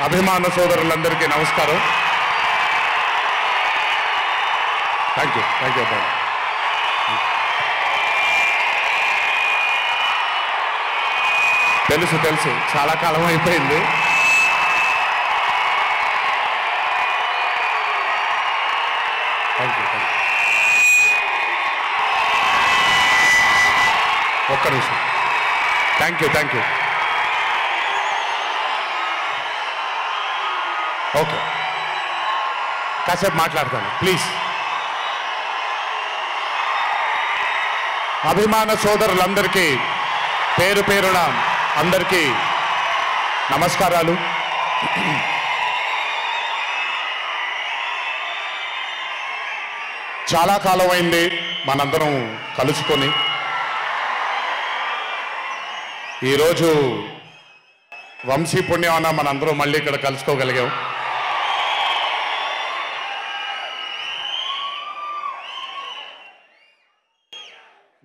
అభిమాన సోదరులందరికీ నమస్కారం. థ్యాంక్ యూ తెలుసు చాలా కాలం అయిపోయింది. థ్యాంక్ యూ ఒక్క నిమిషం. థ్యాంక్ యూ ఓకే, కాసేపు మాట్లాడతాను ప్లీజ్. అభిమాన సోదరులందరికీ పేరు పేరున అందరికీ నమస్కారాలు. చాలా కాలం అయింది మనందరం కలుసుకొని. ఈరోజు వంశీ పుణ్యాన మనందరం మళ్ళీ ఇక్కడ కలుసుకోగలిగాం.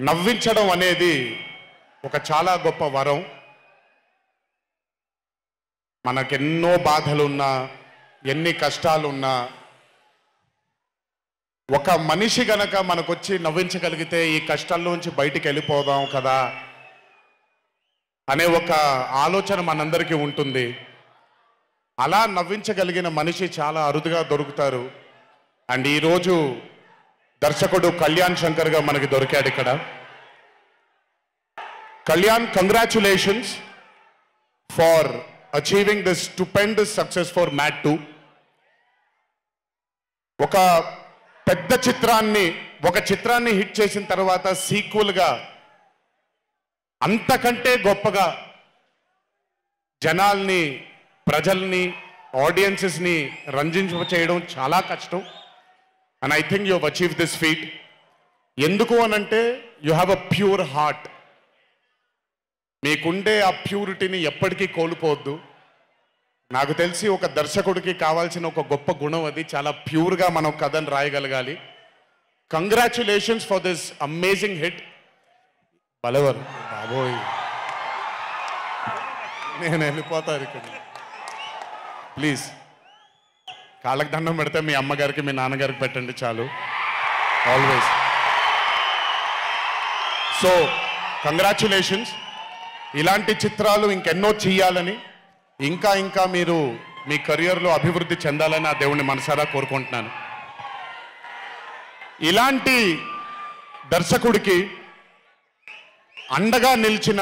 నవ్వించడం అనేది ఒక చాలా గొప్ప వరం. మనకెన్నో బాధలున్నా, ఎన్ని కష్టాలున్నా, ఒక మనిషి గనక మనకొచ్చి నవ్వించగలిగితే ఈ కష్టాల్లోంచి బయటికి వెళ్ళిపోదాం కదా అనే ఒక ఆలోచన మనందరికీ ఉంటుంది. అలా నవ్వించగలిగిన మనిషి చాలా అరుదుగా దొరుకుతారు. అండ్ ఈరోజు దర్శకుడు కళ్యాణ్ శంకర్గా మనకి దొరికాడు ఇక్కడ. Kalyan, congratulations for achieving this stupendous success for Mad 2. ఒక పెద్ద చిత్రాన్ని హిట్ చేసిన తర్వాత సీక్వెల్గా అంతకంటే గొప్పగా జనాల్ని, ప్రజల్ని, ఆడియన్సెస్ని రంజింపచేయడం చాలా కష్టం. And I think you have achieve this feat. ఎందుకు అనంటే you have a pure heart. మీకుండే ఆ ప్యూరిటీని ఎప్పటికీ కోల్పోవద్దు. నాకు తెలిసి ఒక దర్శకుడికి కావాల్సిన ఒక గొప్ప గుణం అది. చాలా ప్యూర్గా మనం కథను రాయగలగాలి. Congratulations for this amazing hit. బలవర్ బాబోయ్, నేను వెళ్ళిపోతాను ఇక్కడ. ప్లీజ్ కాళ్ళకి దండం పెడితే మీ అమ్మగారికి, మీ నాన్నగారికి పెట్టండి చాలు. ఆల్వేస్. So congratulations. ఇలాంటి చిత్రాలు ఇంకెన్నో చెయ్యాలని, ఇంకా మీరు మీ కెరియర్లో అభివృద్ధి చెందాలని ఆ దేవుణ్ణి మనసారా కోరుకుంటున్నాను. ఇలాంటి దర్శకుడికి అండగా నిలిచిన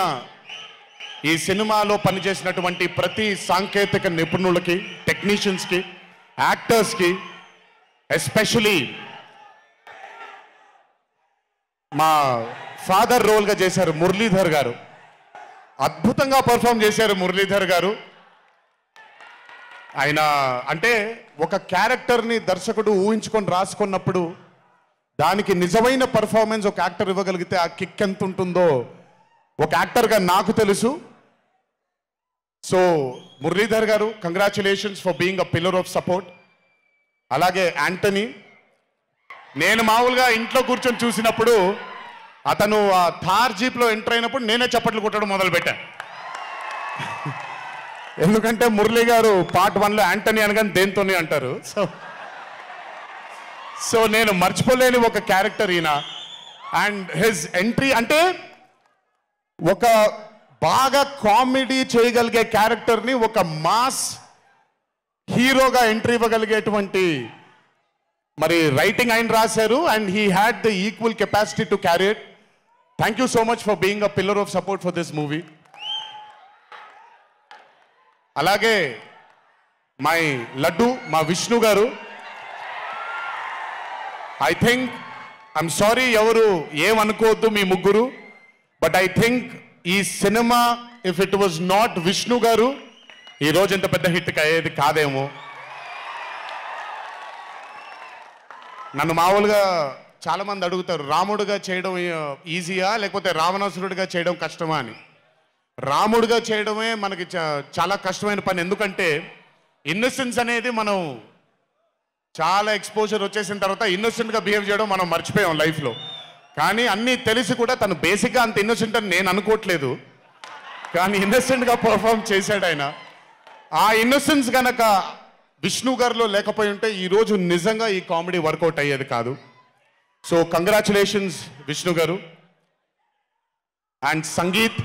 ఈ సినిమాలో పనిచేసినటువంటి ప్రతి సాంకేతిక నిపుణులకి, టెక్నీషియన్స్కి, యాక్టర్స్కి, ఎస్పెషలీ మా ఫాదర్ రోల్గా చేశారు మురళీధర్ గారు. అద్భుతంగా పర్ఫామ్ చేశారు మురళీధర్ గారు. ఆయన అంటే ఒక క్యారెక్టర్ని దర్శకుడు ఊహించుకొని రాసుకున్నప్పుడు దానికి నిజమైన పర్ఫార్మెన్స్ ఒక యాక్టర్ ఇవ్వగలిగితే ఆ కిక్ ఎంత ఉంటుందో ఒక యాక్టర్గా నాకు తెలుసు. సో మురళీధర్ గారు, congratulations for being a pillar of support. అలాగే యాంటనీ, నేను మామూలుగా ఇంట్లో కూర్చొని చూసినప్పుడు అతను ఆ థార్ జీప్లో ఎంటర్ అయినప్పుడు నేనే చప్పట్లు కొట్టడం మొదలుపెట్టాను. ఎందుకంటే మురళీ గారు పార్ట్ 1లో యాంటనీ అనగానే దేంతోనే అంటారు. సో నేను మర్చిపోలేని ఒక క్యారెక్టర్ ఈయన. అండ్ హిజ్ ఎంట్రీ అంటే ఒక బాగా కామెడీ చేయగలిగే క్యారెక్టర్ని ఒక మాస్ హీరోగా ఎంట్రీ ఇవ్వగలిగేటువంటి మరి రైటింగ్ ఆయన రాశారు. And he had the equal capacity to carry it. Thank you so much for being a pillar of support for this movie. అలాగే మై లడ్డు, మా విష్ణు గారు. ఐ థింక్, ఐఎమ్ సారీ ఎవరు ఏమనుకోవద్దు మీ ముగ్గురు, బట్ ఐ థింక్ ఈ cinema if it was not Vishnu గారు ఈ రోజు ఇంత పెద్ద హిట్ అయ్యేది కాదేమో. నన్ను మామూలుగా చాలా మంది అడుగుతారు, రాముడుగా చేయడం ఈజీయా లేకపోతే రావణాసురుడిగా చేయడం కష్టమా అని. రాముడుగా చేయడమే మనకి చాలా కష్టమైన పని. ఎందుకంటే ఇన్నోసెన్స్ అనేది మనం చాలా ఎక్స్పోజర్ వచ్చేసిన తర్వాత ఇన్నోసెంట్గా బిహేవ్ చేయడం మనం మర్చిపోయాం లైఫ్లో. కానీ అన్నీ తెలిసి కూడా తను బేసిక్గా అంత ఇన్నోసెంట్ అని నేను అనుకోవట్లేదు. కానీ ఇన్నసెంట్గా పర్ఫామ్ చేశాడు ఆయన. ఆ ఇన్నసెన్స్ గనక విష్ణు గారిలో లేకపోయి ఉంటే ఈరోజు నిజంగా ఈ కామెడీ వర్కౌట్ అయ్యేది కాదు. సో కంగ్రాచులేషన్స్ విష్ణు గారు. అండ్ సంగీత్,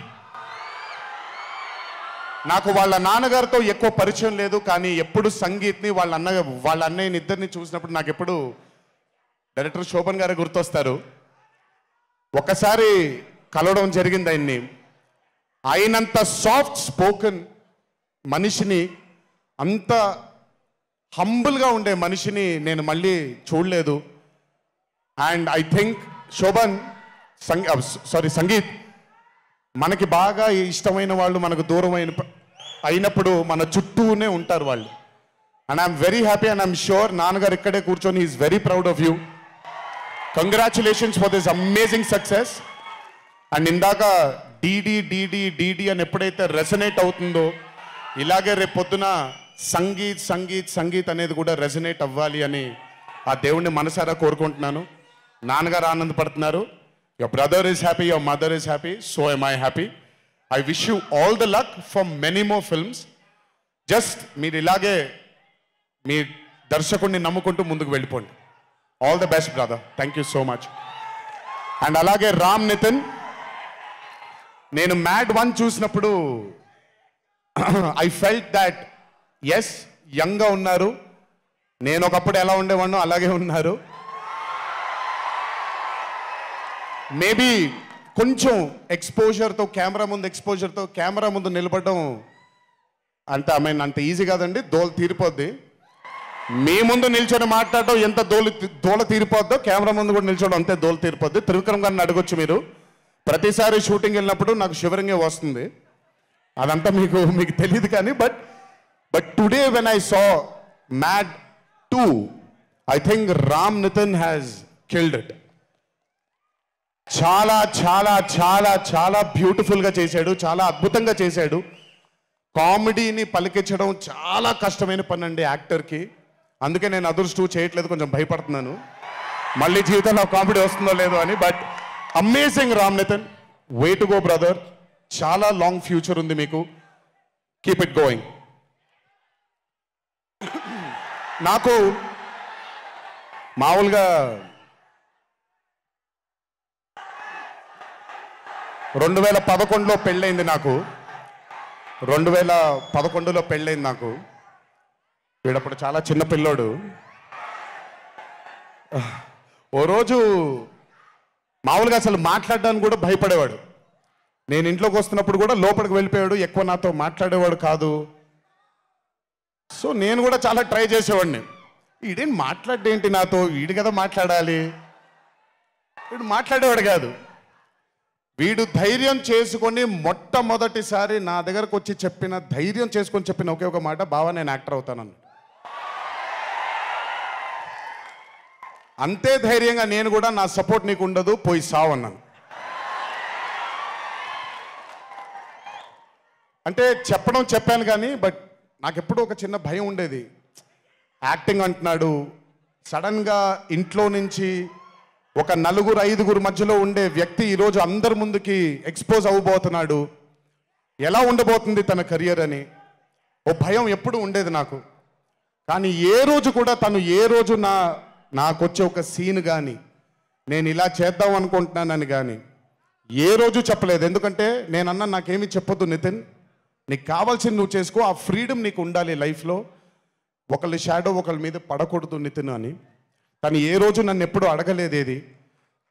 నాకు వాళ్ళ నాన్నగారితో ఎక్కువ పరిచయం లేదు, కానీ ఎప్పుడు సంగీత్ని వాళ్ళ అన్నయ్యని ఇద్దరిని చూసినప్పుడు నాకు ఎప్పుడు డైరెక్టర్ శోభన్ గారు గుర్తొస్తారు. ఒకసారి కలవడం జరిగింది ఆయన్ని. అయినంత సాఫ్ట్ స్పోకెన్ మనిషిని, అంత హంబుల్గా ఉండే మనిషిని నేను మళ్ళీ చూడలేదు. And I think Shobhan Sangeeth, మనకి బాగా ఇష్టమైన వాళ్ళు మనకు దూరం అయినప్పుడు మన చుట్టూనే ఉంటారు వాళ్ళు. And I'm very happy and I'm sure నాన్నగారు ఇక్కడే కూర్చొని is very proud of you. Congratulations for this amazing success. And ఇందాక డీడీ డీడీ డీడీ అని ఎప్పుడైతే రెసనేట్ అవుతుందో, ఇలాగే రేపు పొద్దున సంగీత్ సంగీత్ సంగీత్ అనేది కూడా రెసనేట్ అవ్వాలి అని ఆ దేవుణ్ణి మనసారా కోరుకుంటున్నాను. నాన్నగారు ఆనందపడుతున్నారు. Your brother is happy, your mother is happy, so am I happy. I wish you all the luck for many more films. Just మీరు ఇలాగే మీ దర్శకుడిని నమ్ముకుంటూ ముందుకు వెళ్ళిపోండి. All the best brother. Thank you so much. And అలాగే రామ్ నితిన్, నేను mad 1 చూసినప్పుడు I felt that yes యంగ్గా ఉన్నారు, నేను ఒకప్పుడు ఎలా ఉండేవాడినో అలాగే ఉన్నారు. మేబీ కొంచెం ఎక్స్పోజర్తో, కెమెరా ముందు నిలబడడం అంటే అంత ఈజీ కాదండి, దోల తీరిపోద్ది. మీ ముందు నిల్చొని మాట్లాడడం ఎంత దోల తీరిపోద్దో, కెమెరా ముందు కూడా నిల్చోవడం అంతే దోల తీరిపోద్ది. త్రివిక్రమ్ గారిని అడగొచ్చు మీరు. ప్రతిసారి షూటింగ్ వెళ్ళినప్పుడు నాకు షివరింగే వస్తుంది. అదంతా మీకు తెలియదు కానీ but today when I saw Mad 2, I think Ram Nitin has killed it. చాలా చాలా చాలా చాలా బ్యూటిఫుల్గా చేశాడు, చాలా అద్భుతంగా చేశాడు. కామెడీని పలికించడం చాలా కష్టమైన పని అండి యాక్టర్కి. అందుకే నేను అదర్స్ 2 చేయట్లేదు, కొంచెం భయపడుతున్నాను మళ్ళీ జీవితంలో కామెడీ వస్తుందో లేదో అని. But amazing Ram Nitin, way to go brother. చాలా లాంగ్ ఫ్యూచర్ ఉంది మీకు. Keep it going. నాకు మామూలుగా 2011లో పెళ్ళైంది నాకు. 2011లో పెళ్ళైంది నాకు. వీడప్పుడు చాలా చిన్న పిల్లోడు. ఓ రోజు మామూలుగా అసలు మాట్లాడడానికి కూడా భయపడేవాడు. నేను ఇంట్లోకి వస్తున్నప్పుడు కూడా లోపలికి వెళ్ళిపోయాడు, ఎక్కువ నాతో మాట్లాడేవాడు కాదు. సో నేను కూడా చాలా ట్రై చేసేవాడిని. వీడేం మాట్లాడేంటి నాతో, వీడు కదా మాట్లాడాలి. వీడు మాట్లాడేవాడు కాదు. వీడు ధైర్యం చేసుకొని మొట్టమొదటిసారి నా దగ్గరకు వచ్చి ధైర్యం చేసుకొని చెప్పిన ఒకే ఒక మాట, బావా నేను యాక్టర్ అవుతానని. అంతే ధైర్యంగా నేను కూడా, నా సపోర్ట్ నీకు ఉండదు, పోయి సావన్నాను. అంటే చెప్పాను కానీ బట్ నాకు ఎప్పుడూ ఒక చిన్న భయం ఉండేది. యాక్టింగ్ అంటున్నాడు, సడన్గా ఇంట్లో నుంచి ఒక 4-5 మధ్యలో ఉండే వ్యక్తి ఈరోజు అందరి ముందుకి ఎక్స్పోజ్ అవ్వబోతున్నాడు, ఎలా ఉండబోతుంది తన కెరియర్ అని ఓ భయం ఎప్పుడు ఉండేది నాకు. కానీ ఏ రోజు కూడా నాకు వచ్చే ఒక సీన్ కానీ, నేను ఇలా చేద్దాం అనుకుంటున్నానని కానీ ఏ రోజు చెప్పలేదు. ఎందుకంటే నేనన్నా నాకేమీ చెప్పొద్దు నితిన్, నీకు కావాల్సింది నువ్వు చేసుకో, ఆ ఫ్రీడమ్ నీకు ఉండాలి లైఫ్లో, ఒకళ్ళ షాడో ఒకళ్ళ మీద పడకూడదు నితిన్ అని. తను ఏ రోజు నన్ను ఎప్పుడూ అడగలేదేది,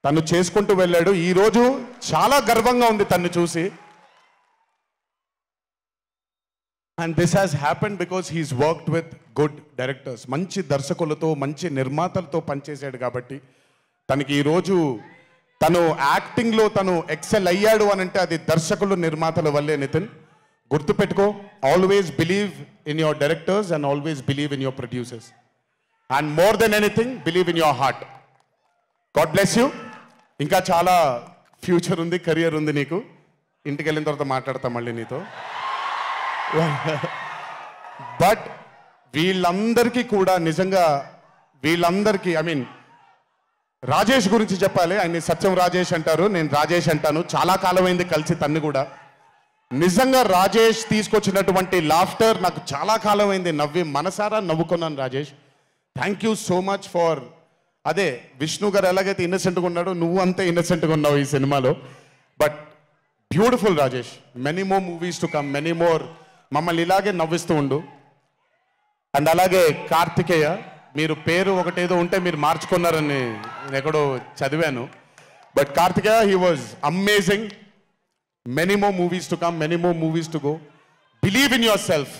తను చేసుకుంటూ వెళ్ళాడు. ఈరోజు చాలా గర్వంగా ఉంది తను చూసి. And this has happened because he's worked with good directors. మంచి దర్శకులతో, మంచి నిర్మాతలతో పనిచేశాడు కాబట్టి తనకి ఈరోజు తను యాక్టింగ్లో తను ఎక్సెల్ అయ్యాడు అని అంటే అది దర్శకులు, నిర్మాతల వల్లే నితిన్. గుర్తుపెట్టుకో, always believe in your directors and always believe in your producers. And more than anything believe in your heart. God bless you. ఇంకా చాలా ఫ్యూచర్ ఉంది, కెరియర్ ఉంది నీకు. ఇంటికి వెళ్ళిన తర్వాత మాట్లాడతాం మళ్ళీ నీతో. బట్ వీళ్ళందరికీ కూడా నిజంగా రాజేష్ గురించి చెప్పాలి. ఆయన సత్యం రాజేష్ అంటారు, నేను రాజేష్ అంటాను. చాలా కాలమైంది కలిసి తన్ని కూడా. నిజంగా రాజేష్ తీసుకొచ్చినటువంటి లాఫ్టర్ నాకు చాలా కాలం అయింది నవ్వి మనసారా నవ్వుకున్నాను Rajesh. Thank you so much for అదే విష్ణు గారు ఎలాగైతే ఇన్నసెంట్గా ఉన్నాడో నువ్వు అంతే ఇన్నసెంట్గా ఉన్నావు ఈ సినిమాలో. But beautiful Rajesh, many more movies to come, many more, మమ్మల్ని ఇలాగే నవ్విస్తూ ఉండు. అండ్ అలాగే కార్తికేయ, మీరు పేరు ఒకటేదో ఉంటే మీరు మార్చుకున్నారని నేను ఎక్కడో చదివాను. But Karthikeya, he was amazing. Many more movies to come, many more movies to go. Believe in yourself.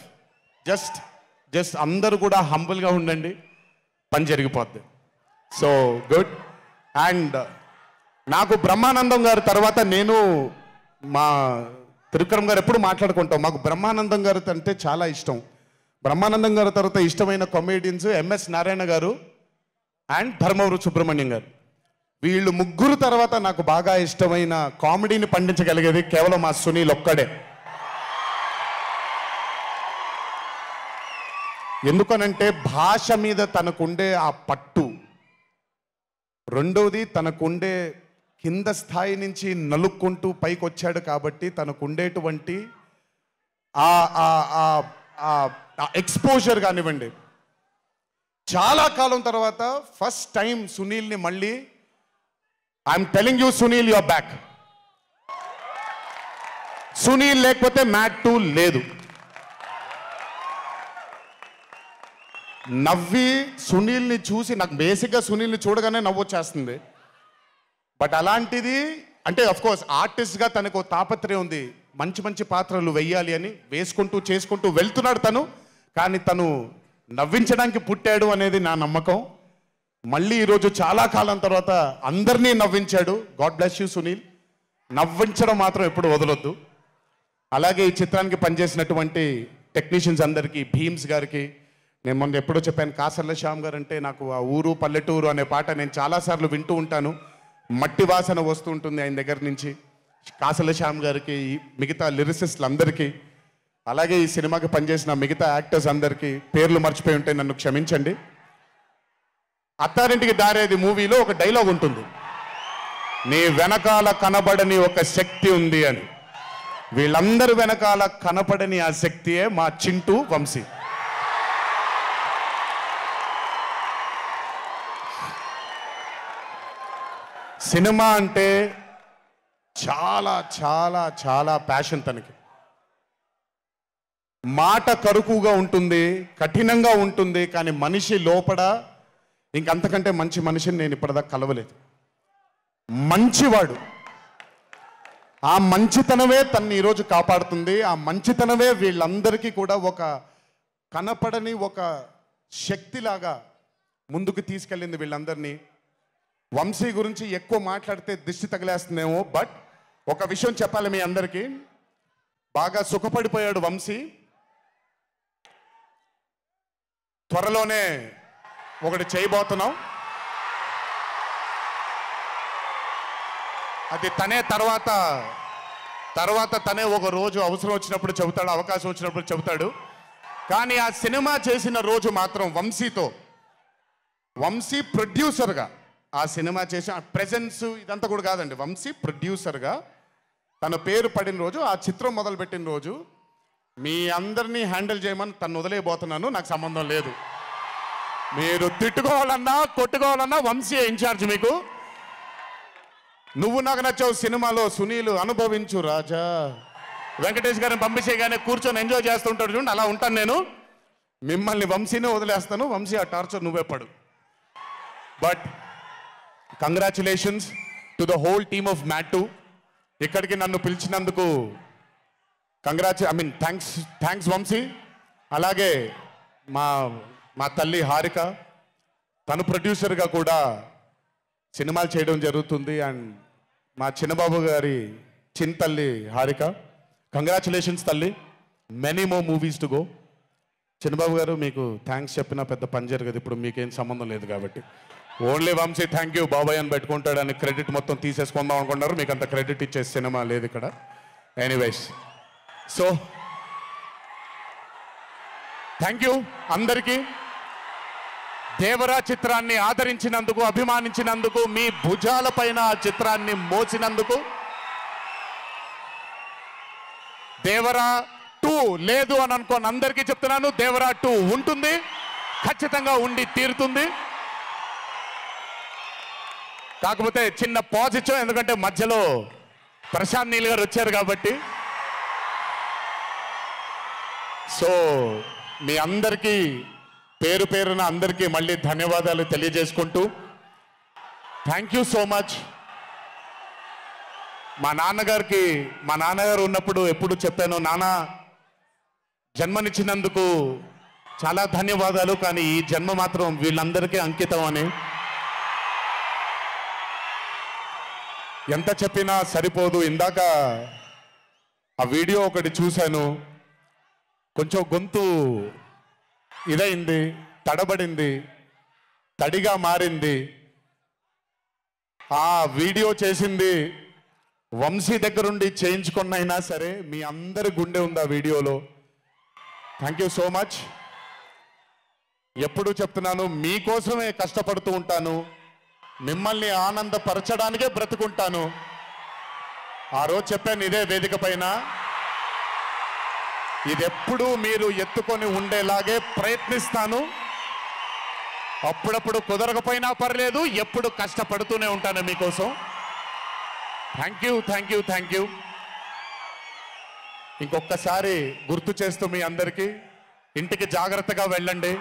Just అందరూ కూడా హంబుల్గా ఉండండి, పని జరిగిపోద్ది. So good. అండ్ నాకు బ్రహ్మానందం గారి తర్వాత నేను మా త్రివిక్రమ్ గారు ఎప్పుడు మాట్లాడుకుంటాం, మాకు బ్రహ్మానందం గారు అంటే చాలా ఇష్టం. బ్రహ్మానందం గారి తర్వాత ఇష్టమైన కామెడియన్స్ ఎంఎస్ నారాయణ గారు అండ్ ధర్మవరం సుబ్రహ్మణ్యం గారు. వీళ్ళు ముగ్గురు తర్వాత నాకు బాగా ఇష్టమైన కామెడీని పండించగలిగేది కేవలం మా సునీల్ ఒక్కడే. ఎందుకనంటే భాష మీద తనకుండే ఆ పట్టు, రెండోది తనకుండే కింద స్థాయి నుంచి నలుక్కుంటూ పైకి వచ్చాడు కాబట్టి తనకుండేటువంటి ఎక్స్పోజర్ కానివ్వండి. చాలా కాలం తర్వాత ఫస్ట్ టైం సునీల్ని మళ్ళీ, I'm telling you Sunil, your back. Sunil లేకపోతే మ్యాట్ 2 లేదు. నవ్వి సునీల్ని చూసి నాకు బేసిక్గా సునీల్ని చూడగానే నవ్వొచ్చేస్తుంది. బట్ అలాంటిది అంటే అఫ్కోర్స్ ఆర్టిస్ట్గా తనకు తాపత్రయం ఉంది, మంచి మంచి పాత్రలు వెయ్యాలి అని వేసుకుంటూ చేసుకుంటూ వెళ్తున్నాడు తను. కానీ తను నవ్వించడానికి పుట్టాడు అనేది నా నమ్మకం. మళ్ళీ ఈరోజు చాలా కాలం తర్వాత అందరినీ నవ్వించాడు. God bless you Sunil. నవ్వించడం మాత్రం ఎప్పుడు వదలొద్దు. అలాగే ఈ చిత్రానికి పనిచేసినటువంటి టెక్నీషియన్స్ అందరికీ, భీమ్స్ గారికి, నేను మొన్న ఎప్పుడో చెప్పాను, కాసర్ల శ్యామ్ గారు అంటే నాకు ఆ ఊరు పల్లెటూరు అనే పాట నేను చాలాసార్లు వింటూ ఉంటాను. మట్టి వాసన వస్తూ ఉంటుంది ఆయన దగ్గర నుంచి. కాసర్ల శ్యామ్ గారికి, మిగతా లిరిసిస్టులు అందరికీ, అలాగే ఈ సినిమాకి పనిచేసిన మిగతా యాక్టర్స్ అందరికీ పేర్లు మర్చిపోయి ఉంటే నన్ను క్షమించండి. అత్తారింటికి దారేది మూవీలో ఒక డైలాగ్ ఉంటుంది, నీ వెనకాల కనబడని ఒక శక్తి ఉంది అని. వీళ్ళందరి వెనకాల కనపడని ఆ శక్తియే మా చింటూ వంశీ. సినిమా అంటే చాలా చాలా చాలా ప్యాషన్ తనకి. మాట కరుకుగా ఉంటుంది, కఠినంగా ఉంటుంది, కానీ మనిషి లోపల ఇంకంతకంటే మంచి మనిషిని నేను ఇప్పటిదాకా కలవలేదు. మంచివాడు. ఆ మంచితనమే తన్ని ఈరోజు కాపాడుతుంది. ఆ మంచితనమే వీళ్ళందరికీ కూడా ఒక కనపడని ఒక శక్తిలాగా ముందుకు తీసుకెళ్ళింది వీళ్ళందరినీ. వంశీ గురించి ఎక్కువ మాట్లాడితే దిష్టి తగిలేస్తుందేమో, బట్ ఒక విషయం చెప్పాలి మీ అందరికీ, బాగా సుఖపడిపోయాడు వంశీ. త్వరలోనే ఒకటి చేయబోతున్నాం. అది తనే తర్వాత తనే ఒక రోజు అవసరం వచ్చినప్పుడు చెబుతాడు, అవకాశం వచ్చినప్పుడు చెబుతాడు. కానీ ఆ సినిమా చేసిన రోజు మాత్రం వంశీతో, వంశీ ప్రొడ్యూసర్గా ఆ సినిమా చేసిన ప్రెజెన్స్ ఇదంతా కూడా కాదండి, వంశీ ప్రొడ్యూసర్గా తన పేరు పడిన రోజు, ఆ చిత్రం మొదలుపెట్టిన రోజు, మీ అందరినీ హ్యాండిల్ చేయమని తను వదిలేయబోతున్నాను, నాకు సంబంధం లేదు. మీరు తిట్టుకోవాలన్నా కొట్టుకోవాలన్నా వంశీ ఇన్ఛార్జ్ మీకు. నువ్వు నాకు నచ్చావు సినిమాలో సునీల్ అనుభవించు రాజా, వెంకటేష్ గారిని పంపించేగానే కూర్చొని ఎంజాయ్ చేస్తుంటాడు చూడండి, అలా ఉంటాను నేను. మిమ్మల్ని వంశీనే వదిలేస్తాను, వంశీ ఆ టార్చర్ నువ్వే పడు. But congratulations to the whole team of Mad 2. ఇక్కడికి నన్ను పిలిచినందుకు థ్యాంక్స్ వంశీ. అలాగే మా తల్లి హారిక, తను ప్రొడ్యూసర్గా కూడా సినిమాలు చేయడం జరుగుతుంది. అండ్ మా చిన్నబాబు గారి చిన్న తల్లి హారిక, కంగ్రాచులేషన్స్ తల్లి, many more movies to go. Chinnababu garu మీకు థ్యాంక్స్ చెప్పినా పెద్ద పని జరగదు, ఇప్పుడు మీకేం సంబంధం లేదు కాబట్టి. ఓన్లీ వంశీ థ్యాంక్ యూ బాబాయ్ అని పెట్టుకుంటాడని క్రెడిట్ మొత్తం తీసేసుకుందాం అనుకున్నారు, మీకు అంత క్రెడిట్ ఇచ్చే సినిమా లేదు ఇక్కడ. ఎనీవేస్, సో థ్యాంక్ యూ అందరికీ. దేవరా చిత్రాన్ని ఆదరించినందుకు, అభిమానించినందుకు, మీ భుజాలపైన ఆ చిత్రాన్ని మోసినందుకు దేవరా 2 లేదు అని అనుకోని అందరికీ చెప్తున్నాను, దేవరా 2 ఉంటుంది, ఖచ్చితంగా ఉండి తీరుతుంది. కాకపోతే చిన్న పాజ్ ఇచ్చాం, ఎందుకంటే మధ్యలో ప్రశాంత్ నీల్ గారు వచ్చారు కాబట్టి. సో మీ అందరికీ పేరు పేరున అందరికీ మళ్ళీ ధన్యవాదాలు తెలియజేసుకుంటూ, థ్యాంక్ యూ సో మచ్. మా నాన్నగారు ఉన్నప్పుడు ఎప్పుడు చెప్పాను, నాన్న జన్మనిచ్చినందుకు చాలా ధన్యవాదాలు, కానీ ఈ జన్మ మాత్రం వీళ్ళందరికీ అంకితం అని. ఎంత చెప్పినా సరిపోదు. ఇందాక ఆ వీడియో ఒకటి చూశాను, కొంచెం గొంతు ఇదైంది, తడబడింది, తడిగా మారింది. ఆ వీడియో చేసింది వంశీ దగ్గరుండి చేయించుకున్నైనా సరే మీ అందరి గుండె ఉంది ఆ వీడియోలో. Thank you so much. ఎప్పుడు చెప్తున్నాను, మీకోసమే కష్టపడుతూ ఉంటాను, మిమ్మల్ని ఆనందపరచడానికే బ్రతుకుంటాను. ఆ రోజు చెప్పాను ఇదే వేదిక పైన, ఇది ఎప్పుడు మీరు ఎత్తుకొని ఉండేలాగే ప్రయత్నిస్తాను. అప్పుడప్పుడు కుదరకపోయినా పర్లేదు, ఎప్పుడు కష్టపడుతూనే ఉంటాను మీకోసం. Thank you, thank you, thank you. ఇంకొకసారి గుర్తు చేస్తూ మీ అందరికీ, ఇంటికి జాగ్రత్తగా వెళ్ళండి.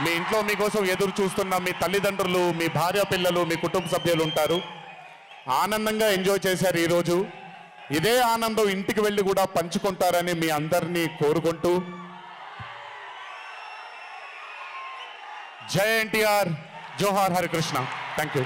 మీ ఇంట్లో మీకోసం ఎదురు చూస్తున్న మీ తల్లిదండ్రులు, మీ భార్య పిల్లలు, మీ కుటుంబ సభ్యులు ఉంటారు. ఆనందంగా ఎంజాయ్ చేశారు ఈరోజు. ఇదే ఆనందం ఇంటికి వెళ్ళి కూడా పంచుకుంటారని మీ అందరినీ కోరుకుంటూ, జై ఎన్టీఆర్, జోహార్ హరికృష్ణ. Thank you.